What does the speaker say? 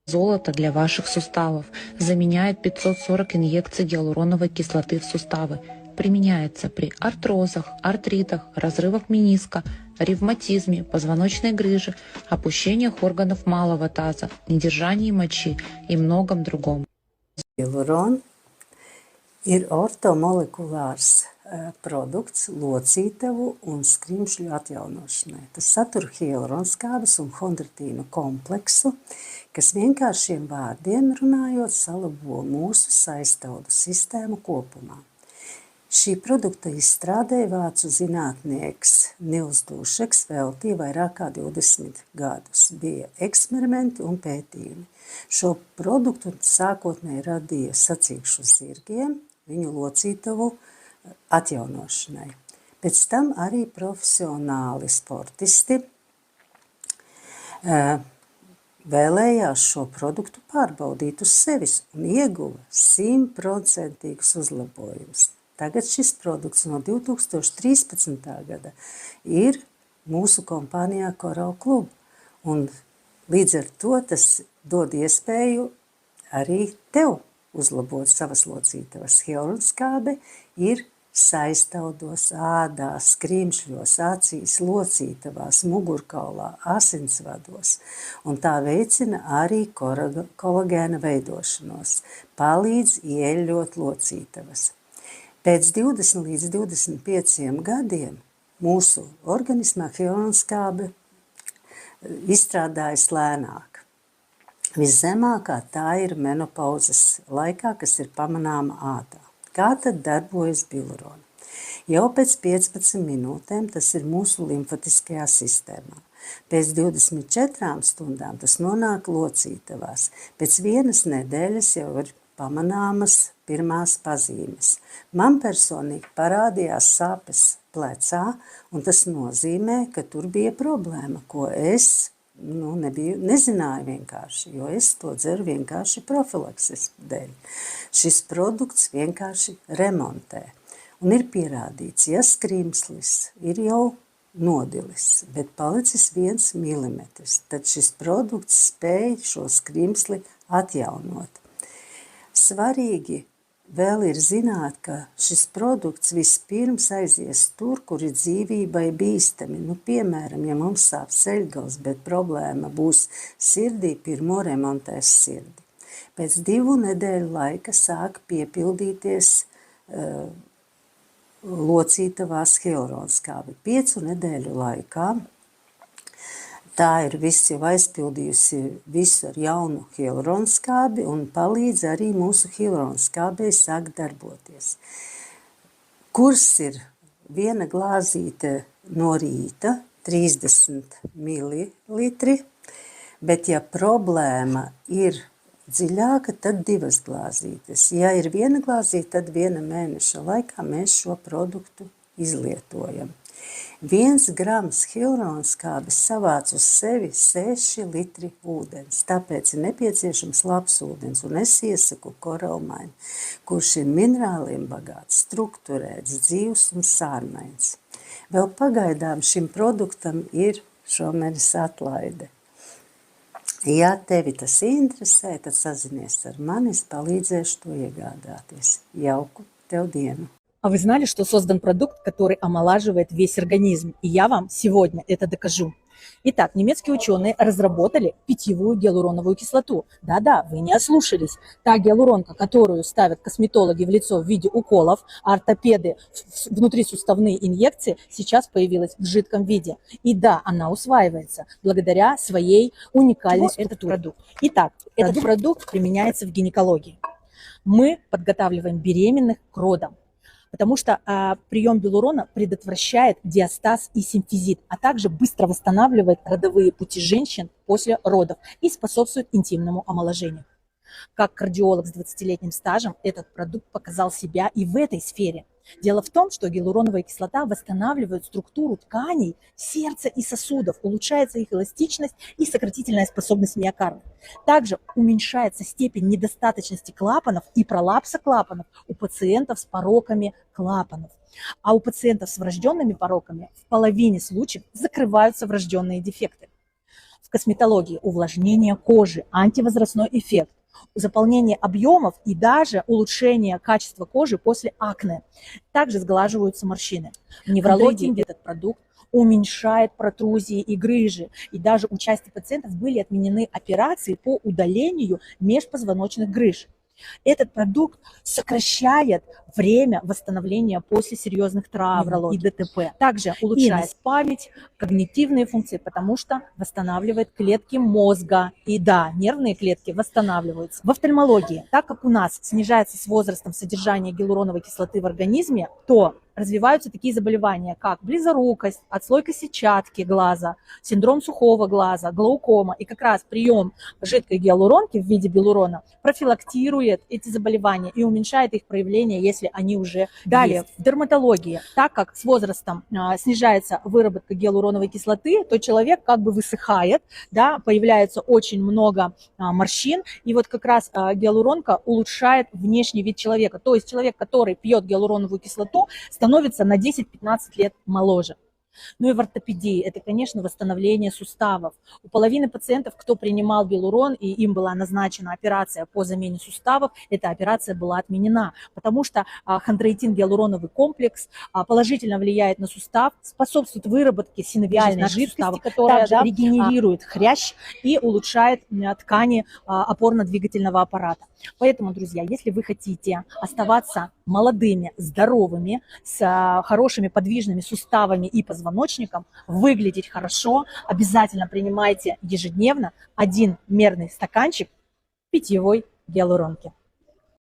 Золото для ваших суставов. Заменяет 540 инъекций гиалуроновой кислоты в суставы. Применяется при артрозах, артритах, разрывах мениска, ревматизме, позвоночной грыже, опущениях органов малого таза, недержании мочи и многом другом. Hialuron ir ortomolekulārs produkts locītavu un skrimšļu atjaunošanai. Tas satur hialuronskābes un chondroitīnu kompleksu, kas vienkāršiem vārdiem runājot salabo mūsu saistaudu sistēmu kopumā. Šī produkta izstrādē vācu zinātnieks Nils Dušeks veltīja vairāk kā 20 gadus. Bija eksperimenti un pētījumi. Šo produktu sākotnēji radīja sacīkšu zirgiem, viņu locītavu atjaunošanai. Pēc tam arī profesionāli sportisti vēlējās šo produktu pārbaudīt uz sevis un ieguva 100% uzlabojumus. Tagad šis produkts no 2013. gada ir mūsu kompānijā Coral Club, un līdz ar to tas dod iespēju arī tev uzlabot savas locītavas. Hialuronskābe ir saistaudos, ādā, skrimšļos, acīs, locītavās, mugurkaulā, asinsvados, un tā veicina arī kolagēna veidošanos, palīdz ieļot locītavas. Pēc 20 līdz 25 gadiem mūsu organismā hialuronskābe izstrādājas lēnāk. Viszemākā tā ir menopauzes laikā, kas ir pamanāma ādā. Kā tad darbojas bilurona? Jau pēc 15 minūtēm tas ir mūsu limfatiskajā sistēmā. Pēc 24 stundām tas nonāk locītavās. Pēc vienas nedēļas jau ir pamanāmas pirmās pazīmes. Man personīgi parādījās sāpes plecā, un tas nozīmē, ka tur bija problēma, ko es nezināju vienkārši, jo es to dzeru vienkārši profilakses dēļ. Šis produkts vienkārši remontē. Un ir pierādīts, ja skrimslis ir jau nodilis, bet palicis 1 milimetrs, tad šis produkts spēj šo skrimsli atjaunot. Svarīgi vēl ir zināt, ka šis produkts vispirms aizies tur, kur ir dzīvībai bīstami. Piemēram, ja mums sāp ceļgals, bet problēma būs sirdī, pirmo remontēs sirdi. Pēc 2 nedēļu laika sāk piepildīties locītavās hialuronskābe. 5 nedēļu laikā tā ir viss jau aizpildījusi visu ar jaunu hialuronskābi un palīdz arī mūsu hialuronskābei sākt darboties. Kurs ir 1 glāzīte no rīta, 30 ml, bet ja problēma ir dziļāka, tad 2 glāzītes. Ja ir 1 glāzīte, tad 1 mēneša laikā mēs šo produktu izlietojam. 1 grams hialuronskābes savāc uz sevi 6 litri ūdens, tāpēc ir nepieciešams labs ūdens, un es iesaku koralmaini, kurš ir minerāliem bagāts, strukturēts, dzīvs un sārmains. Vēl pagaidām šim produktam ir šomēnes atlaide. Ja tevi tas interesē, tad sazinies ar mani, es palīdzēšu to iegādāties. Jauku tev dienu! А вы знали, что создан продукт, который омолаживает весь организм? И я вам сегодня это докажу. Итак, немецкие ученые разработали питьевую гиалуроновую кислоту. Да-да, вы не ослушались. Та гиалуронка, которую ставят косметологи в лицо в виде уколов, а ортопеды внутрисуставные инъекции, сейчас появилась в жидком виде. И да, она усваивается благодаря своей уникальной структуре. Итак, этот продукт применяется в гинекологии. Мы подготавливаем беременных к родам, потому что прием гиалурона предотвращает диастаз и симфизит, а также быстро восстанавливает родовые пути женщин после родов и способствует интимному омоложению. Как кардиолог с 20-летним стажем этот продукт показал себя и в этой сфере. Дело в том, что гиалуроновая кислота восстанавливает структуру тканей сердца и сосудов, улучшается их эластичность и сократительная способность миокарда. Также уменьшается степень недостаточности клапанов и пролапса клапанов у пациентов с пороками клапанов. А у пациентов с врожденными пороками в половине случаев закрываются врожденные дефекты. В косметологии увлажнение кожи, антивозрастной эффект, заполнение объемов и даже улучшение качества кожи после акне. Также сглаживаются морщины. В неврологии этот продукт уменьшает протрузии и грыжи. И даже у части пациентов были отменены операции по удалению межпозвоночных грыж. Этот продукт сокращает время восстановления после серьезных травм и ДТП. Также улучшает память, когнитивные функции, потому что восстанавливает клетки мозга. И да, нервные клетки восстанавливаются. В офтальмологии, так как у нас снижается с возрастом содержание гиалуроновой кислоты в организме, то развиваются такие заболевания, как близорукость, отслойка сетчатки глаза, синдром сухого глаза, глаукома. И как раз прием жидкой гиалуронки в виде белурона профилактирует эти заболевания и уменьшает их проявление, если они уже далее есть. В дерматологии, так как с возрастом снижается выработка гиалуроновой кислоты, то человек как бы высыхает, да, появляется очень много морщин, и вот как раз гиалуронка улучшает внешний вид человека. То есть человек, который пьет гиалуроновую кислоту, становится на 10-15 лет моложе. Ну и в ортопедии это, конечно, восстановление суставов. У половины пациентов, кто принимал белурон и им была назначена операция по замене суставов, эта операция была отменена, потому что хондроитин-гиалуроновый комплекс положительно влияет на сустав, способствует выработке синовиальной жидкости, которая также регенерирует хрящ и улучшает ткани опорно-двигательного аппарата. Поэтому, друзья, если вы хотите оставаться молодыми, здоровыми, с хорошими подвижными суставами и позвоночником, выглядеть хорошо, обязательно принимайте ежедневно 1 мерный стаканчик питьевой гиалуронки.